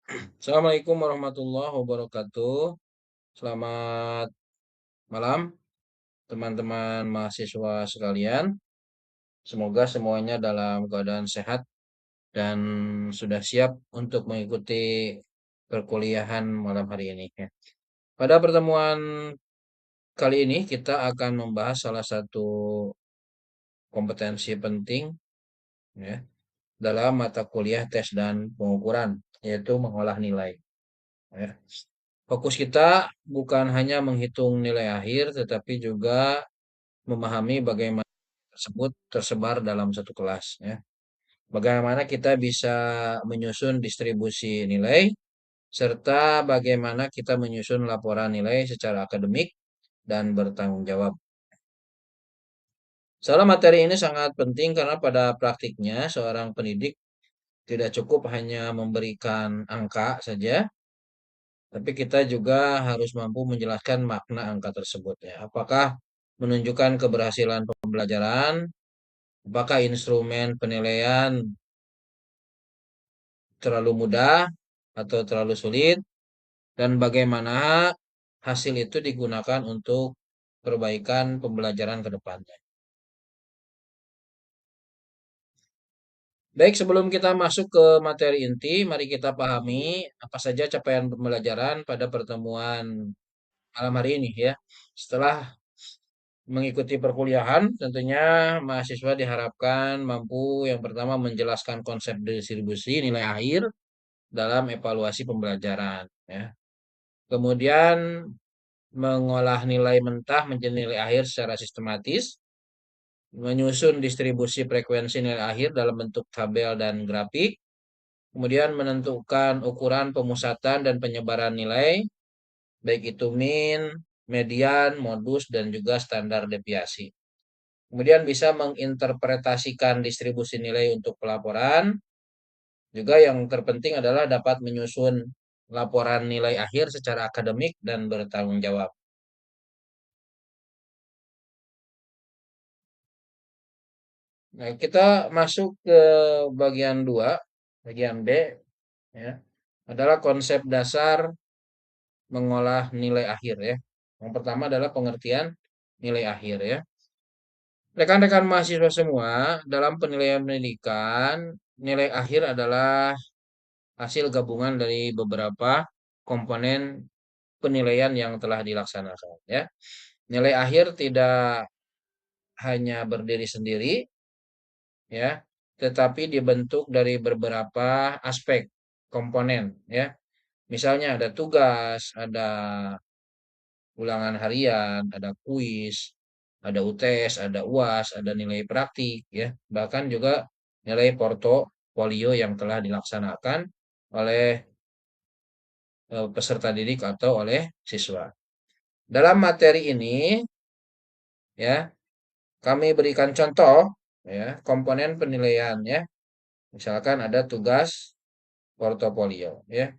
Assalamualaikum warahmatullahi wabarakatuh. Selamat malam, teman-teman mahasiswa sekalian. Semoga semuanya dalam keadaan sehat dan sudah siap untuk mengikuti perkuliahan malam hari ini, ya. Pada pertemuan kali ini kita akan membahas salah satu kompetensi penting, ya, dalam mata kuliah tes dan pengukuran, yaitu mengolah nilai, ya. Fokus kita bukan hanya menghitung nilai akhir, tetapi juga memahami bagaimana tersebut tersebar dalam satu kelas, ya. Bagaimana kita bisa menyusun distribusi nilai, serta bagaimana kita menyusun laporan nilai secara akademik dan bertanggung jawab. Soal materi ini sangat penting karena pada praktiknya seorang pendidik tidak cukup hanya memberikan angka saja, tapi kita juga harus mampu menjelaskan makna angka tersebut, ya. Apakah menunjukkan keberhasilan pembelajaran, apakah instrumen penilaian terlalu mudah atau terlalu sulit, dan bagaimana hasil itu digunakan untuk perbaikan pembelajaran ke depannya. Baik, sebelum kita masuk ke materi inti, mari kita pahami apa saja capaian pembelajaran pada pertemuan malam hari ini, ya. Setelah mengikuti perkuliahan, tentunya mahasiswa diharapkan mampu yang pertama menjelaskan konsep distribusi nilai akhir dalam evaluasi pembelajaran, ya. Kemudian mengolah nilai mentah menjadi nilai akhir secara sistematis, menyusun distribusi frekuensi nilai akhir dalam bentuk tabel dan grafik, kemudian menentukan ukuran pemusatan dan penyebaran nilai, baik itu min, median, modus, dan juga standar deviasi. Kemudian bisa menginterpretasikan distribusi nilai untuk pelaporan. Juga yang terpenting adalah dapat menyusun laporan nilai akhir secara akademik dan bertanggung jawab. Nah, kita masuk ke bagian 2, bagian B, ya. Adalah konsep dasar mengolah nilai akhir, ya. Yang pertama adalah pengertian nilai akhir, ya. Rekan-rekan mahasiswa semua, dalam penilaian pendidikan, nilai akhir adalah hasil gabungan dari beberapa komponen penilaian yang telah dilaksanakan, ya. Nilai akhir tidak hanya berdiri sendiri, ya, tetapi dibentuk dari beberapa aspek komponen, ya. Misalnya ada tugas, ada ulangan harian, ada kuis, ada UTS, ada UAS, ada nilai praktik, ya. Bahkan juga nilai portofolio yang telah dilaksanakan oleh peserta didik atau oleh siswa. Dalam materi ini, ya, kami berikan contoh, ya, komponen penilaian, ya. Misalkan ada tugas portofolio, ya.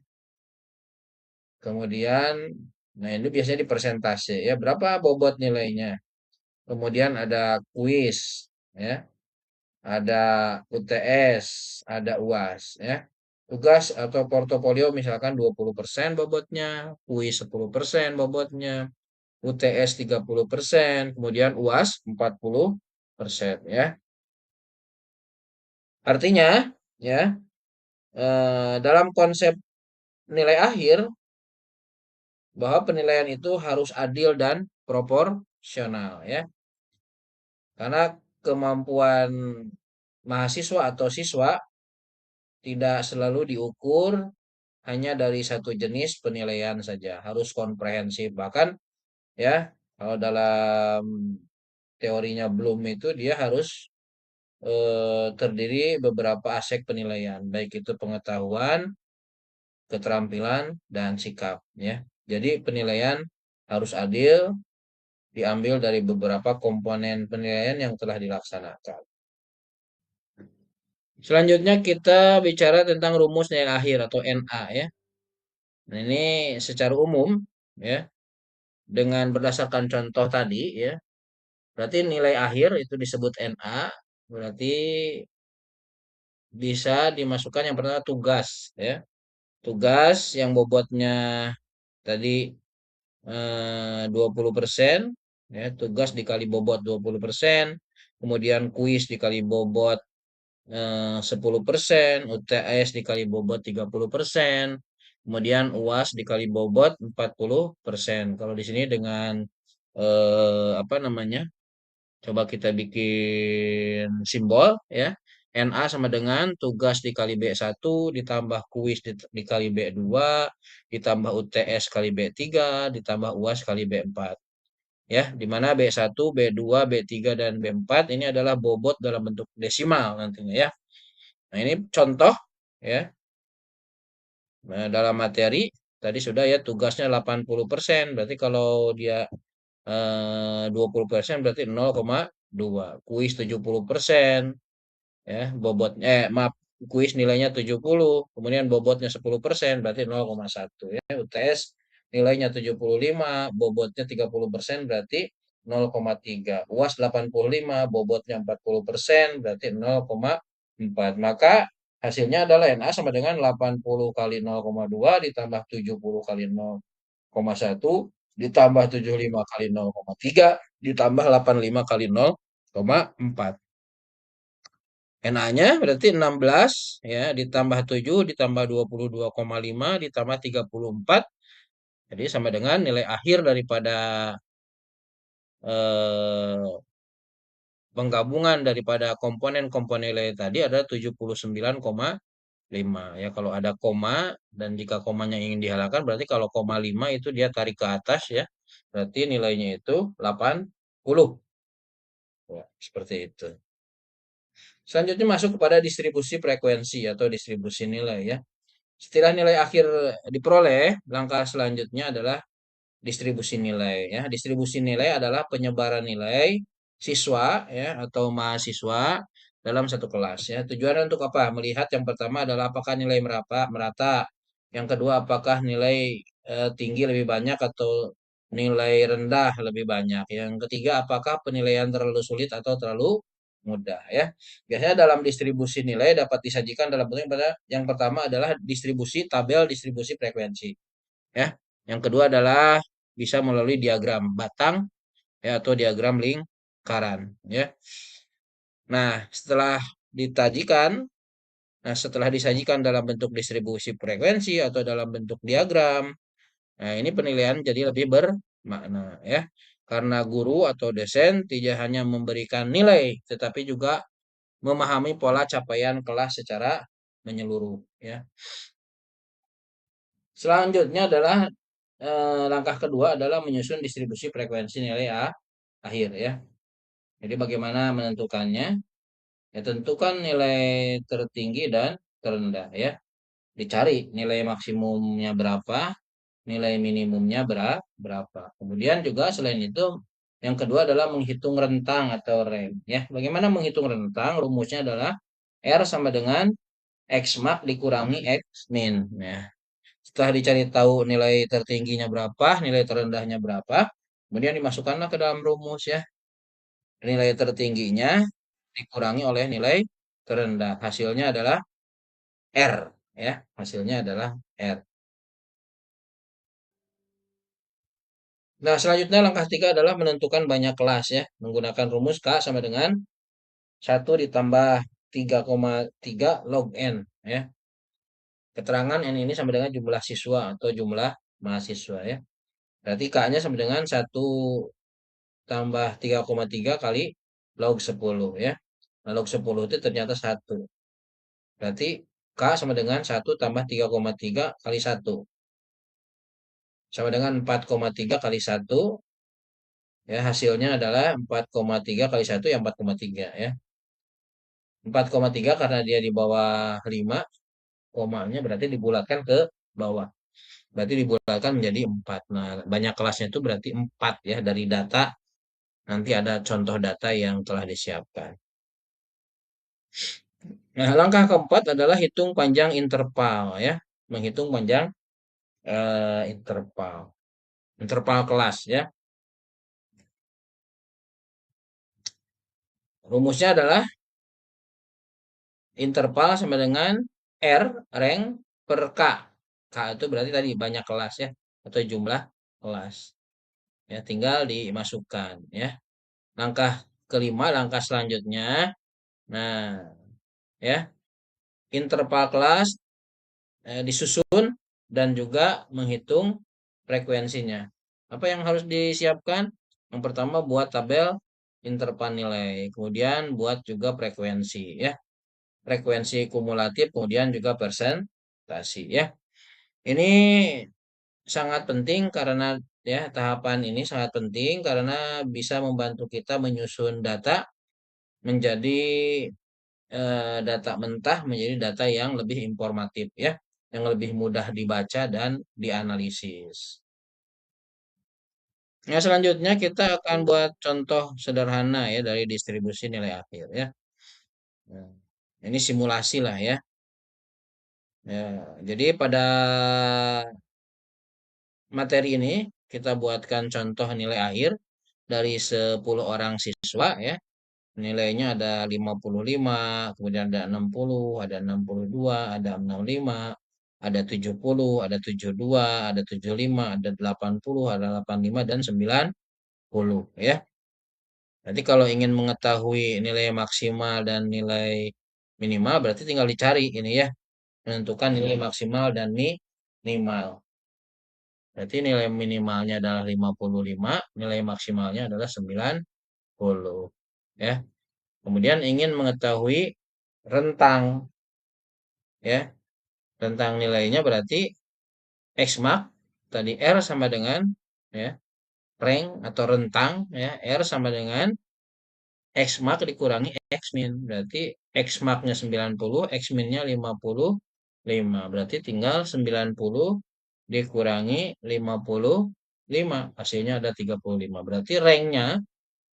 Kemudian, nah ini biasanya di persentase, ya, berapa bobot nilainya. Kemudian ada kuis, ya, ada UTS, ada UAS, ya. Tugas atau portofolio misalkan 20% bobotnya, kuis 10% bobotnya, UTS 30%, kemudian UAS 40%, ya. Artinya, ya, dalam konsep nilai akhir, bahwa penilaian itu harus adil dan proporsional, ya. Karena kemampuan mahasiswa atau siswa tidak selalu diukur hanya dari satu jenis penilaian saja, harus komprehensif. Bahkan, ya, kalau dalam teorinya Bloom itu dia harus terdiri beberapa aspek penilaian, baik itu pengetahuan, keterampilan, dan sikap, ya. Jadi penilaian harus adil, diambil dari beberapa komponen penilaian yang telah dilaksanakan. Selanjutnya kita bicara tentang rumus nilai akhir atau NA, ya. Nah, ini secara umum, ya, dengan berdasarkan contoh tadi, ya. Berarti nilai akhir itu disebut NA, berarti bisa dimasukkan yang pertama tugas, ya. tugas yang bobotnya tadi 20%, ya, tugas dikali bobot 20%, kemudian kuis dikali bobot 10%, UTS dikali bobot 30%, kemudian UAS dikali bobot 40%. Kalau di sini dengan apa namanya? Coba kita bikin simbol ya. NA sama dengan tugas dikali B1 ditambah kuis dikali B2 ditambah UTS kali B3 ditambah UAS kali B4. Ya, di mana B1, B2, B3 dan B4 ini adalah bobot dalam bentuk desimal nantinya ya. Nah, ini contoh ya. Nah, dalam materi tadi sudah ya tugasnya 80%. Berarti kalau dia 20% berarti 0,2. Kuis 70%, ya, bobotnya maaf, kuis nilainya 70, kemudian bobotnya 10%, berarti 0,1 ya. UTS nilainya 75, bobotnya 30%, berarti 0,3. UAS 85, bobotnya 40%, berarti 0,4. Maka hasilnya adalah NA sama dengan 80 kali 0,2 ditambah 70 kali 0,1 ditambah 75 kali 0,3 ditambah 85 kali 0,4. NA-nya berarti 16 ya ditambah 7 ditambah 22,5 ditambah 34. Jadi sama dengan nilai akhir daripada eh, penggabungan daripada komponen-komponen nilai tadi adalah 79,5 ya. Kalau ada koma dan jika komanya ingin dihalakan berarti kalau koma 5 itu dia tarik ke atas ya. Berarti nilainya itu 80. Ya, seperti itu. Selanjutnya masuk kepada distribusi frekuensi atau distribusi nilai ya. Setelah nilai akhir diperoleh, langkah selanjutnya adalah distribusi nilai ya. Distribusi nilai adalah penyebaran nilai siswa ya atau mahasiswa dalam satu kelas ya. Tujuannya untuk apa? Melihat yang pertama adalah apakah nilai merata. Yang kedua apakah nilai tinggi lebih banyak atau nilai rendah lebih banyak. Yang ketiga apakah penilaian terlalu sulit atau terlalu mudah ya. Biasanya dalam distribusi nilai dapat disajikan dalam bentuk yang pertama adalah distribusi tabel distribusi frekuensi ya. Yang kedua adalah bisa melalui diagram batang ya atau diagram lingkaran ya. Nah, setelah disajikan dalam bentuk distribusi frekuensi atau dalam bentuk diagram, nah ini penilaian jadi lebih bermakna ya. Karena guru atau dosen tidak hanya memberikan nilai tetapi juga memahami pola capaian kelas secara menyeluruh ya. Selanjutnya adalah langkah kedua adalah menyusun distribusi frekuensi nilai akhir ya. Jadi bagaimana menentukannya? Ya tentukan nilai tertinggi dan terendah ya. Dicari nilai maksimumnya berapa, nilai minimumnya berapa. Kemudian juga selain itu yang kedua adalah menghitung rentang atau range ya. Bagaimana menghitung rentang? Rumusnya adalah R sama dengan X max dikurangi X min ya. Setelah dicari tahu nilai tertingginya berapa, nilai terendahnya berapa, kemudian dimasukkanlah ke dalam rumus ya. Nilai tertingginya dikurangi oleh nilai terendah. Hasilnya adalah R ya. Hasilnya adalah R. Nah, selanjutnya langkah 3 adalah menentukan banyak kelas ya. Menggunakan rumus K sama dengan 1 ditambah 3,3 log N ya. Keterangan N ini sama dengan jumlah siswa atau jumlah mahasiswa ya. Berarti K-nya sama dengan 1 tambah 3,3 kali log 10 ya. Nah, log 10 itu ternyata 1. Berarti K sama dengan 1 tambah 3,3 kali 1. Sama dengan 4,3 kali 1. Ya, hasilnya adalah 4,3 kali 1 yang 4,3 ya. 4,3 karena dia di bawah 5, komanya berarti dibulatkan ke bawah. Berarti dibulatkan menjadi 4. Nah, banyak kelasnya itu berarti 4 ya dari data. Nanti ada contoh data yang telah disiapkan. Nah, langkah keempat adalah hitung panjang interval ya. Menghitung panjang interval. Interval kelas ya. Rumusnya adalah interval sama dengan R rank per K. K itu berarti tadi banyak kelas ya, atau jumlah kelas. Ya, tinggal dimasukkan ya. Langkah kelima, langkah selanjutnya. Nah, ya, interval kelas disusun dan juga menghitung frekuensinya. Apa yang harus disiapkan? Yang pertama buat tabel interval nilai, kemudian buat juga frekuensi ya. Frekuensi kumulatif, kemudian juga persentase ya. Ini sangat penting karena ya tahapan ini sangat penting karena bisa membantu kita menyusun data menjadi data mentah menjadi data yang lebih informatif ya, yang lebih mudah dibaca dan dianalisis. Nah, selanjutnya kita akan buat contoh sederhana ya dari distribusi nilai akhir ya. Nah, ini simulasi lah ya. Ya, jadi pada materi ini kita buatkan contoh nilai akhir dari 10 orang siswa ya. Nilainya ada 55, kemudian ada 60, ada 62, ada 65, ada 70, ada 72, ada 75, ada 80, ada 85 dan 90 ya. Nanti kalau ingin mengetahui nilai maksimal dan nilai minimal berarti tinggal dicari ini ya, menentukan nilai maksimal dan minimal. Berarti nilai minimalnya adalah 55, nilai maksimalnya adalah 90 ya. Kemudian ingin mengetahui rentang ya. Rentang nilainya berarti X mark tadi R sama dengan ya rank atau rentang ya R sama dengan X mark dikurangi X min. Berarti X marknya 90, X minnya 55. Berarti tinggal 90 dikurangi 55. Hasilnya ada 35. Berarti ranknya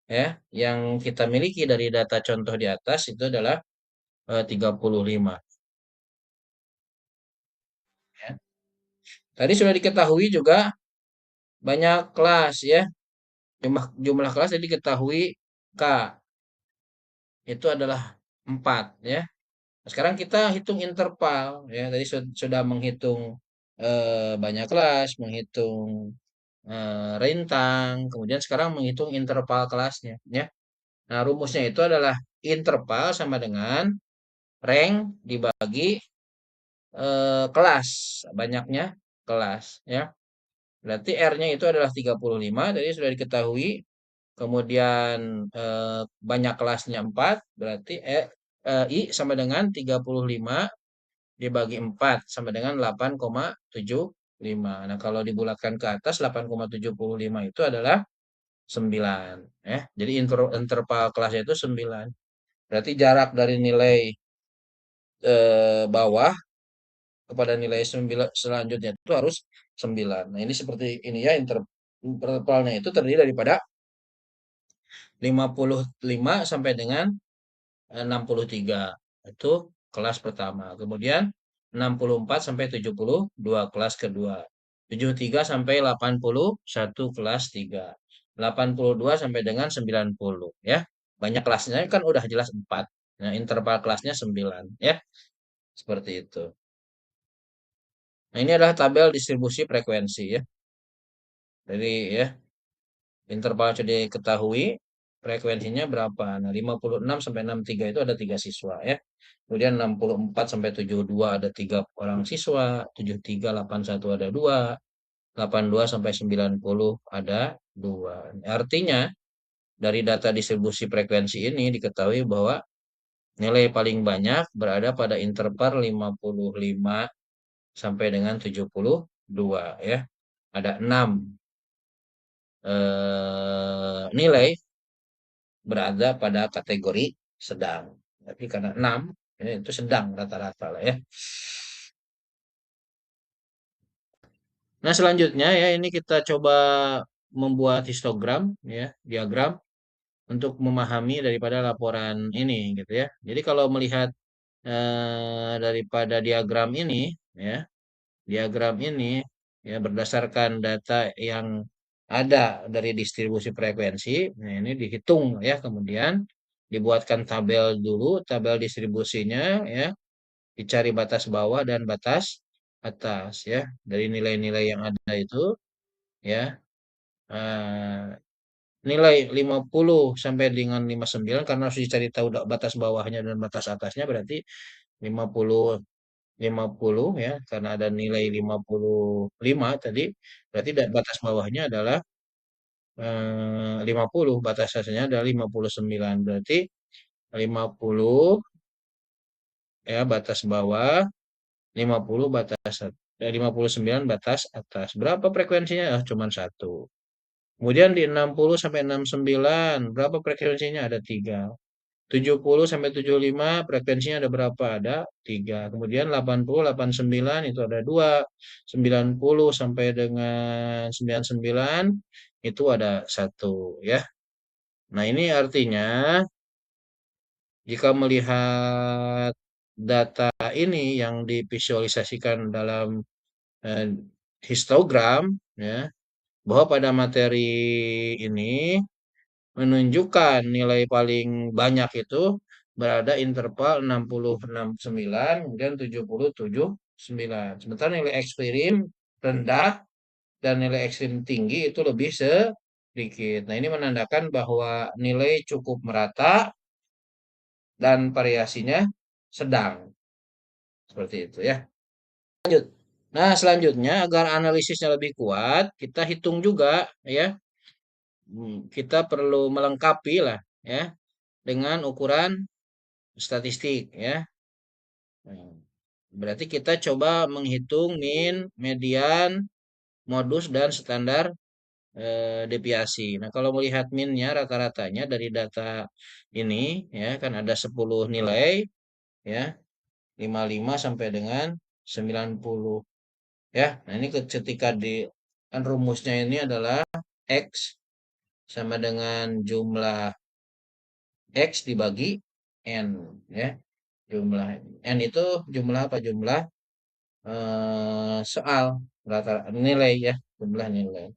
ya yang kita miliki dari data contoh di atas itu adalah 35 ya. Tadi sudah diketahui juga banyak kelas ya. Jumlah jumlah kelas jadi diketahui K itu adalah 4 ya. Nah, sekarang kita hitung interval ya. Tadi sudah menghitung banyak kelas, menghitung rentang, kemudian sekarang menghitung interval kelasnya ya. Nah, rumusnya itu adalah interval sama dengan rank dibagi kelas, banyaknya kelas ya. Berarti R-nya itu adalah 35, tadi sudah diketahui. Kemudian banyak kelasnya 4, berarti I sama dengan 35 dibagi 4 sama dengan 8,75. Nah, kalau dibulatkan ke atas 8,75 itu adalah 9 ya. Jadi interval kelasnya itu 9. Berarti jarak dari nilai bawah kepada nilai 9 selanjutnya itu harus 9. Nah, ini seperti ini ya intervalnya itu terdiri daripada 55 sampai dengan 63 itu kelas pertama. Kemudian 64 sampai 72 kelas kedua. 73 sampai 81 kelas 3. 82 sampai dengan 90 ya. Banyak kelasnya kan udah jelas 4. Nah, interval kelasnya 9 ya. Seperti itu. Nah, ini adalah tabel distribusi frekuensi ya. Jadi ya, interval sudah diketahui, frekuensinya berapa? Nah, 56 sampai 63 itu ada 3 siswa ya. Kemudian 64 sampai 72 ada 3 orang siswa, 73, 81 ada 2, 82 sampai 90 ada 2. Artinya dari data distribusi frekuensi ini diketahui bahwa nilai paling banyak berada pada interval 55 sampai dengan 72 ya. Ada 6 nilai berada pada kategori sedang. Tapi karena 6 ya, itu sedang rata-rata lah ya. Nah, selanjutnya ya ini kita coba membuat histogram ya, diagram untuk memahami daripada laporan ini gitu ya. Jadi kalau melihat daripada diagram ini ya, diagram ini ya berdasarkan data yang ada dari distribusi frekuensi, nah ini dihitung ya, kemudian dibuatkan tabel dulu, tabel distribusinya ya, dicari batas bawah dan batas atas ya. Dari nilai-nilai yang ada itu ya. eh, Nilai 50 sampai dengan 59 karena harus dicari tahu batas bawahnya dan batas atasnya berarti 50 50 ya karena ada nilai 55 tadi berarti batas bawahnya adalah 50, batas atasnya adalah 59 berarti 50 ya batas bawah, 50 batas 59 batas atas. Berapa frekuensinya? Ah, cuma satu. Kemudian di 60 sampai 69 berapa frekuensinya? Ada tiga. 70 sampai 75 frekuensinya ada berapa? Ada tiga. Kemudian 80, 89 itu ada dua. 90 sampai dengan 99 itu ada satu ya. Nah ini artinya jika melihat data ini yang divisualisasikan dalam eh, histogram ya bahwa pada materi ini menunjukkan nilai paling banyak itu berada interval 66,9 kemudian 77,9. Sementara nilai ekstrim rendah dan nilai ekstrim tinggi itu lebih sedikit. Nah, ini menandakan bahwa nilai cukup merata dan variasinya sedang. Seperti itu ya. Lanjut. Nah, selanjutnya agar analisisnya lebih kuat, kita hitung juga ya. Kita perlu melengkapi lah ya dengan ukuran statistik ya. Nah, berarti kita coba menghitung min, median, modus dan standar deviasi. Nah, kalau melihat minnya rata-ratanya dari data ini ya kan ada 10 nilai ya, 55 sampai dengan 90 ya. Nah, ini ketika di kan rumusnya ini adalah X sama dengan jumlah X dibagi N ya. Jumlah N itu jumlah apa? Jumlah soal rata nilai ya, jumlah nilai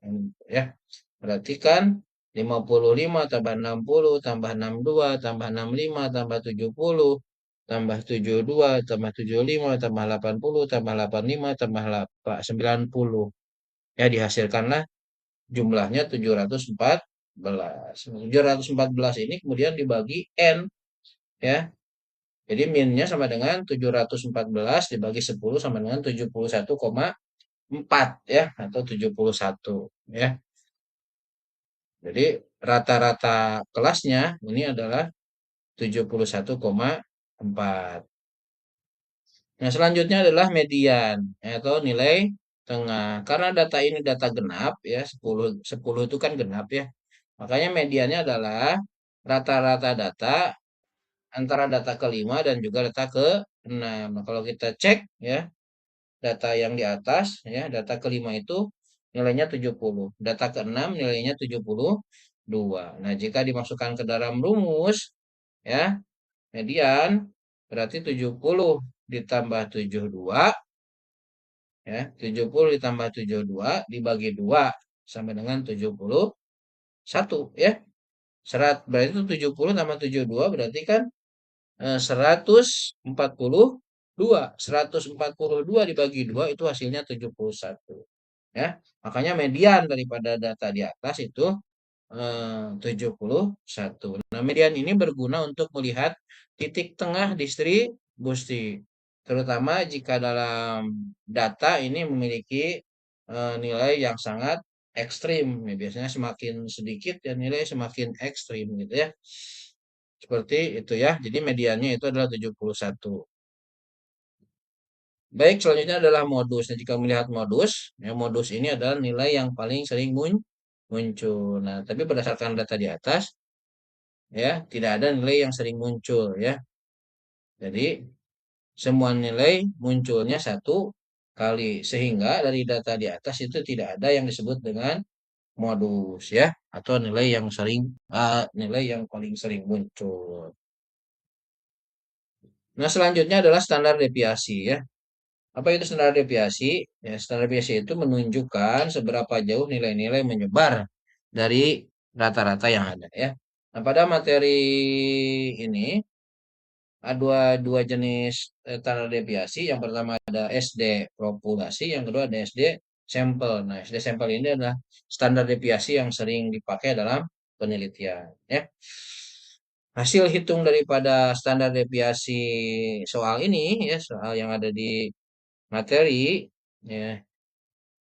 ya. Berarti kan 55 tambah 60 tambah 62 tambah 65 tambah 70 tambah 72 tambah 75 tambah 80 tambah 85 tambah 90. Ya dihasilkanlah jumlahnya 714. 714 ini kemudian dibagi N ya. Jadi minnya sama dengan 714 dibagi 10 sama dengan 71,4 ya atau 71 ya. Jadi rata-rata kelasnya ini adalah 71,4. Nah, selanjutnya adalah median atau nilai tengah. Karena data ini data genap ya, 10 itu kan genap ya. Makanya mediannya adalah rata-rata data antara data kelima dan juga data ke-6. Nah, kalau kita cek ya, data yang di atas ya, data kelima itu nilainya 70. Data ke-6 nilainya 72. Nah, jika dimasukkan ke dalam rumus ya, median berarti 70 ditambah 72 ya, 70 ditambah 72 dibagi 2 sama dengan 71 ya. Berarti itu 70 tambah 72 berarti kan 142. 142 dibagi 2 itu hasilnya 71 ya. Makanya median daripada data di atas itu 71. Nah, median ini berguna untuk melihat titik tengah distribusi, terutama jika dalam data ini memiliki nilai yang sangat ekstrim. Ya, biasanya semakin sedikit dan nilai semakin ekstrim gitu ya. Seperti itu ya. Jadi mediannya itu adalah 71. Baik, selanjutnya adalah modus. Nah, jika melihat modus, ya modus ini adalah nilai yang paling sering muncul. Nah, tapi berdasarkan data di atas, ya tidak ada nilai yang sering muncul ya. Jadi semua nilai munculnya satu kali sehingga dari data di atas itu tidak ada yang disebut dengan modus ya atau nilai yang paling sering muncul. Nah, selanjutnya adalah standar deviasi ya. Apa itu standar deviasi? Ya, standar deviasi itu menunjukkan seberapa jauh nilai-nilai menyebar dari rata-rata yang ada ya. Nah, pada materi ini dua dua jenis standar deviasi. Yang pertama ada SD populasi, yang kedua ada SD sampel. Nah, SD sampel ini adalah standar deviasi yang sering dipakai dalam penelitian, ya. Hasil hitung daripada standar deviasi soal ini, ya, soal yang ada di materi, ya,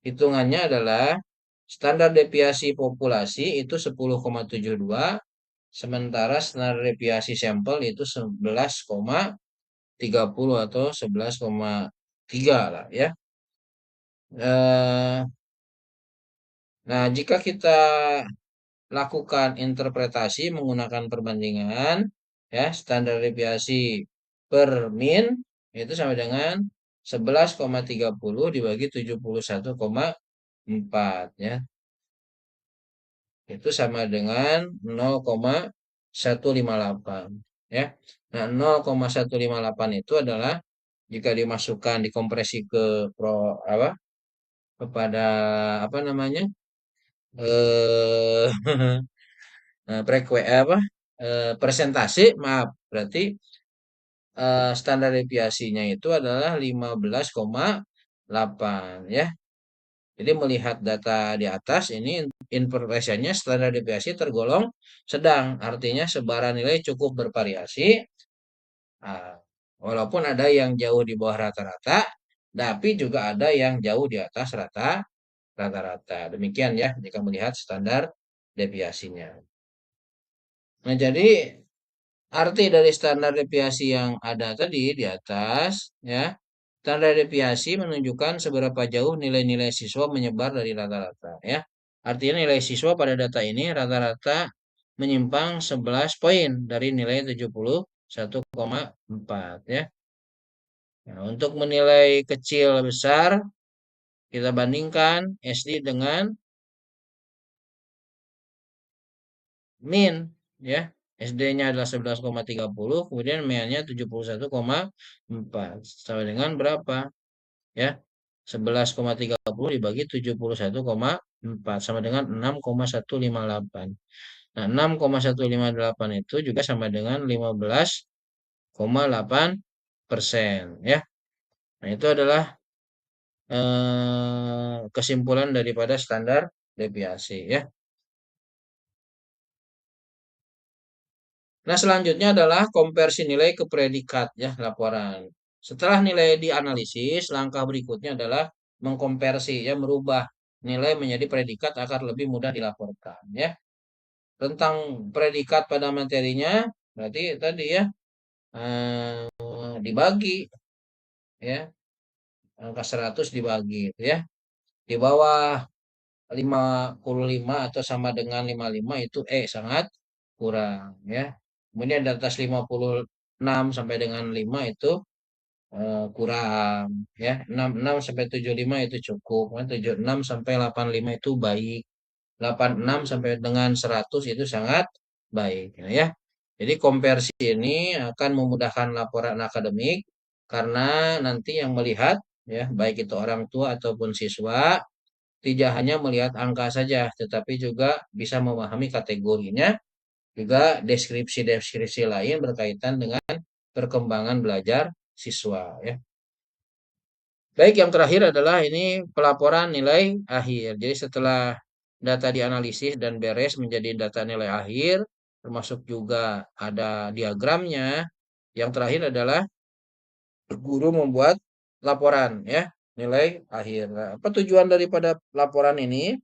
hitungannya adalah standar deviasi populasi itu 10,72, sementara standar deviasi sampel itu 11,30 atau 11,3 lah, ya. Eh, nah, jika kita lakukan interpretasi menggunakan perbandingan, ya, standar deviasi per min itu sama dengan 11,30 dibagi 71,4, ya. Itu sama dengan 0,158, ya. Nah, 0,158 itu adalah jika dimasukkan dikompresi ke apa kepada apa namanya eh apa presentasi, maaf, berarti standar deviasinya itu adalah 15,8, ya. Jadi melihat data di atas ini informasinya standar deviasi tergolong sedang, artinya sebaran nilai cukup bervariasi. Nah, walaupun ada yang jauh di bawah rata-rata, tapi juga ada yang jauh di atas rata-rata. Demikian, ya, jika melihat standar deviasinya. Nah, jadi arti dari standar deviasi yang ada tadi di atas, ya, standar deviasi menunjukkan seberapa jauh nilai-nilai siswa menyebar dari rata-rata, ya. Artinya nilai siswa pada data ini rata-rata menyimpang 11 poin dari nilai 71,4, ya. Nah, untuk menilai kecil besar kita bandingkan SD dengan min, ya. SD-nya adalah 11,30, kemudian min-nya 71,4. Sama dengan berapa? Ya. 11,30 dibagi 71,4 sama dengan 6,158. Nah, 6,158 itu juga sama dengan 15,8%, ya. Nah, itu adalah kesimpulan daripada standar deviasi, ya. Nah, selanjutnya adalah konversi nilai ke predikat, ya, laporan. Setelah nilai dianalisis, langkah berikutnya adalah mengkonversi, ya, merubah nilai menjadi predikat agar lebih mudah dilaporkan, ya. Tentang predikat pada materinya, berarti tadi, ya, dibagi, ya, angka 100 dibagi, ya. Di bawah 55 atau sama dengan 55 itu sangat kurang, ya. Kemudian di atas 56 sampai dengan 5 itu kurang, ya. 66 sampai 75 itu cukup, kan. 76 sampai 85 itu baik. 86 sampai dengan 100 itu sangat baik, ya. Jadi konversi ini akan memudahkan laporan akademik karena nanti yang melihat, ya, baik itu orang tua ataupun siswa, tidak hanya melihat angka saja, tetapi juga bisa memahami kategorinya, juga deskripsi-deskripsi lain berkaitan dengan perkembangan belajar siswa, ya. Baik, yang terakhir adalah ini pelaporan nilai akhir. Jadi setelah data dianalisis dan beres menjadi data nilai akhir, termasuk juga ada diagramnya. Yang terakhir adalah guru membuat laporan, ya, nilai akhir. Nah, apa tujuan daripada laporan ini?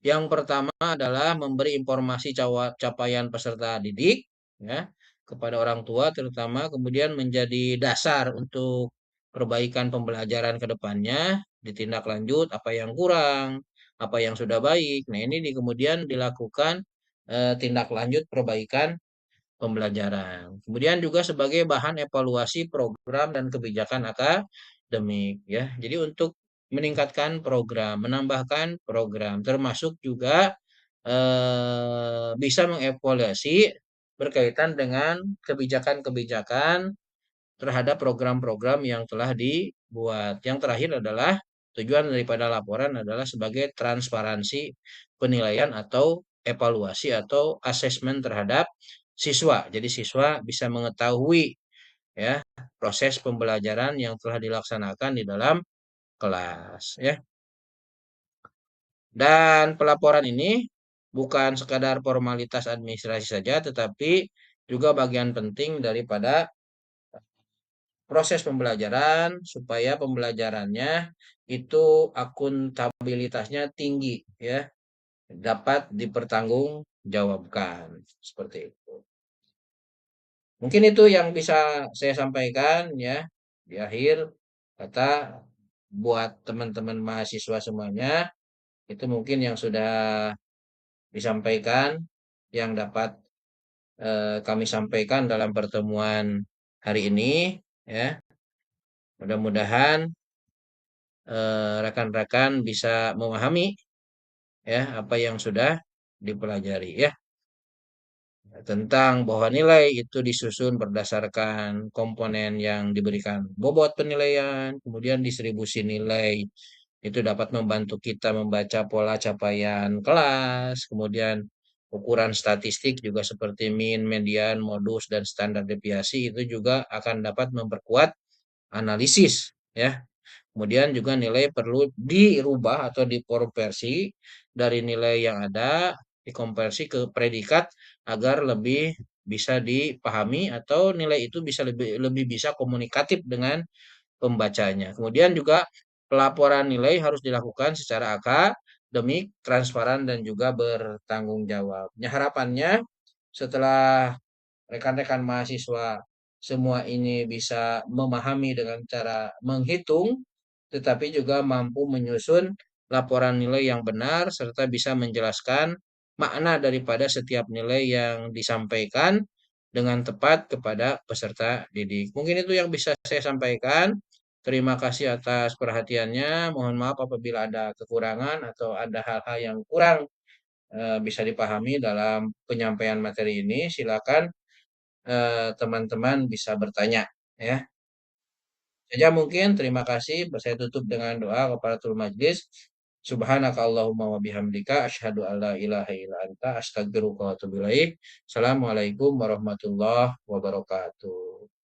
Yang pertama adalah memberi informasi capaian peserta didik, ya, kepada orang tua terutama, kemudian menjadi dasar untuk perbaikan pembelajaran ke depannya, ditindaklanjut apa yang kurang, apa yang sudah baik. Nah, ini kemudian dilakukan tindak lanjut perbaikan pembelajaran. Kemudian juga sebagai bahan evaluasi program dan kebijakan akademik, ya. Jadi untuk meningkatkan program, menambahkan program, termasuk juga bisa mengevaluasi berkaitan dengan kebijakan-kebijakan terhadap program-program yang telah dibuat. Yang terakhir adalah tujuan daripada laporan adalah sebagai transparansi penilaian atau evaluasi atau asesmen terhadap siswa. Jadi siswa bisa mengetahui ya proses pembelajaran yang telah dilaksanakan di dalam kelas ya. Dan pelaporan ini bukan sekadar formalitas administrasi saja, tetapi juga bagian penting daripada proses pembelajaran supaya pembelajarannya itu akuntabilitasnya tinggi ya, dapat dipertanggungjawabkan seperti itu. Mungkin itu yang bisa saya sampaikan ya di akhir kata buat teman-teman mahasiswa semuanya itu mungkin yang sudah disampaikan yang dapat kami sampaikan dalam pertemuan hari ini ya. Mudah-mudahan rekan-rekan bisa memahami ya apa yang sudah dipelajari ya tentang bahwa nilai itu disusun berdasarkan komponen yang diberikan bobot penilaian, kemudian distribusi nilai itu dapat membantu kita membaca pola capaian kelas, kemudian ukuran statistik juga seperti min, median, modus, dan standar deviasi itu juga akan dapat memperkuat analisis ya. Kemudian juga nilai perlu dirubah atau dikonversi dari nilai yang ada, dikonversi ke predikat agar lebih bisa dipahami atau nilai itu bisa lebih lebih bisa komunikatif dengan pembacanya. Kemudian juga pelaporan nilai harus dilakukan secara akademik, transparan dan juga bertanggung jawab. Nah, harapannya setelah rekan-rekan mahasiswa semua ini bisa memahami dengan cara menghitung, tetapi juga mampu menyusun laporan nilai yang benar serta bisa menjelaskan makna daripada setiap nilai yang disampaikan dengan tepat kepada peserta didik. Mungkin itu yang bisa saya sampaikan. Terima kasih atas perhatiannya. Mohon maaf apabila ada kekurangan atau ada hal-hal yang kurang bisa dipahami dalam penyampaian materi ini. Silakan teman-teman bisa bertanya ya. Saja mungkin terima kasih. Saya tutup dengan doa kafaratul majlis. Subhanaka Allahumma wa bihamdika asyhadu alla ilaha illa anta astaghfiruka wa atubu ilaik. Assalamualaikum warahmatullahi wabarakatuh.